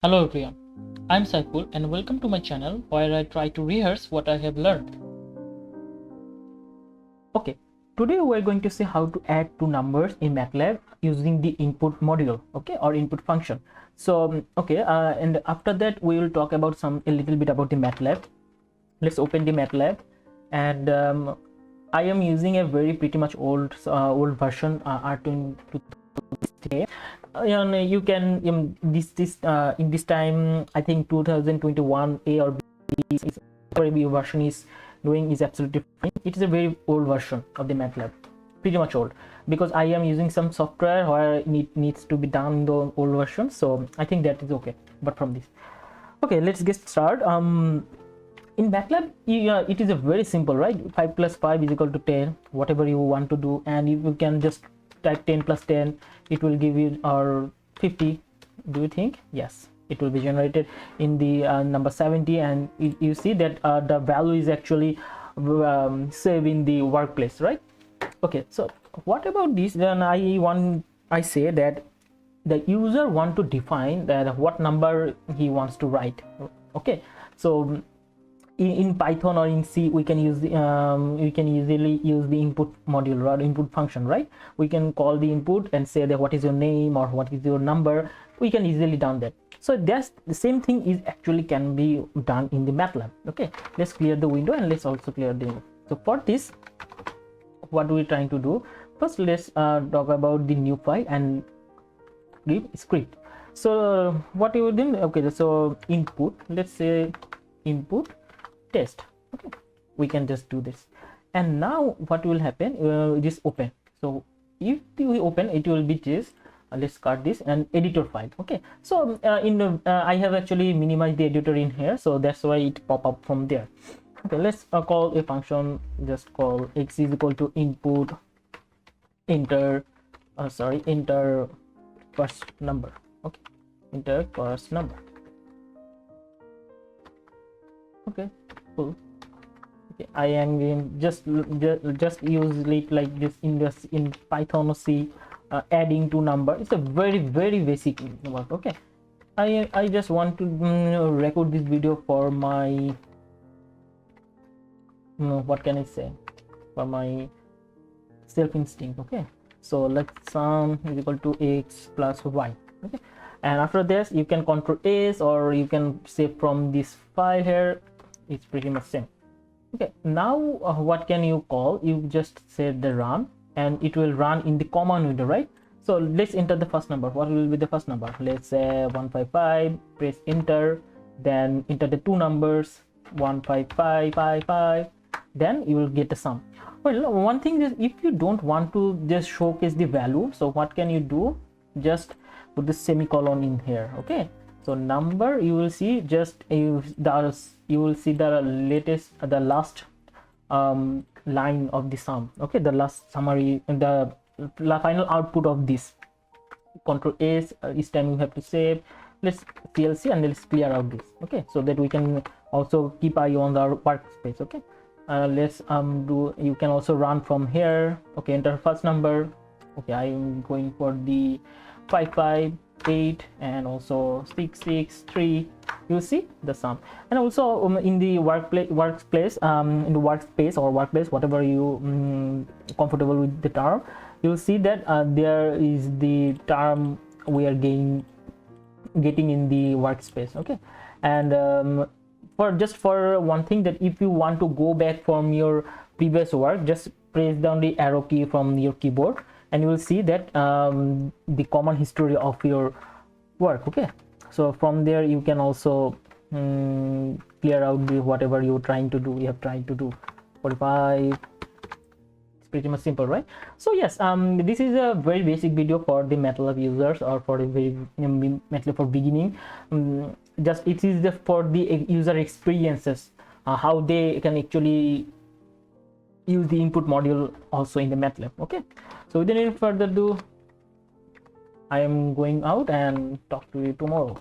Hello everyone, I'm Saiful and welcome to my channel where I try to rehearse what I have learned. Okay, today we're going to see how to add two numbers in MATLAB using the input module, okay, or input function. So, and after that we will talk about a little bit about the MATLAB. Let's open the MATLAB, and I am using a pretty much old version R22. And you can in this time I think 2021 A or B is whatever version is doing is absolutely fine. It is a very old version of the MATLAB, pretty much old, because I am using some software where it needs to be done in the old version, so I think that is okay. But from this, okay, let's get started. In MATLAB, it is a very simple, right? 5 plus 5 is equal to 10, whatever you want to do, and if you can just type 10 plus 10, it will give you 50. Do you think? Yes, it will be generated in the number 70, and you see that the value is actually saved in the workplace, right? Okay, so what about this? Then I say that the user want to define that what number he wants to write. Okay, so in Python or in C we can use the we can easily use the input module or input function, right? We can call the input and say that what is your name or what is your number. We can easily done that. So that's the same thing is actually can be done in the MATLAB. Okay, let's clear the window and let's also clear the window. So for this, what we're trying to do, first let's talk about the new file and give script. So what you would do, okay, so input, let's say input test. Okay, we can just do this, and now what will happen, this open. So if we open, it will be this let's start this and editor file. Okay, so I have actually minimized the editor in here, so that's why it pop up from there. Okay, let's call a function, just call x is equal to input enter first number. Okay, enter first number. Okay, cool. Okay, I am just use it like this in Python or C. Adding two number, it's a very basic work. Okay, I just want to record this video for my what can I say, for my self instinct. Okay, so let's sum is equal to x plus y. Okay, and after this you can control S, or you can save from this file here. It's pretty much same. Okay, now what can you call? You just say the run, and it will run in the command window, right? So let's enter the first number. What will be the first number? Let's say 155. Press enter, then enter the two numbers 15555. Then you will get the sum. Well, one thing is, if you don't want to just showcase the value, so what can you do? Just put the semicolon in here. Okay, so number, you will see just you will see the last line of the sum. Okay, the last summary and the final output of this. Control S, each time you have to save. Let's CLC and let's clear out this. Okay, so that we can also keep eye on the workspace. Okay, let's do, you can also run from here. Okay, enter first number. Okay, I'm going for the 558 and also 663. You see the sum. And also in the workspace, whatever you comfortable with the term, you'll see that there is the term we are getting in the workspace. Okay, and for one thing, that if you want to go back from your previous work, just press down the arrow key from your keyboard, and you will see that the common history of your work. Okay, so from there you can also clear out the whatever you're trying to do. You have tried to do 45. It's pretty much simple, right? So yes, this is a very basic video for the MATLAB users, or for the very MATLAB for beginning. Just it is for the user experiences, how they can actually use the input module also in the MATLAB. Okay, so without any further ado, I am going out and talk to you tomorrow.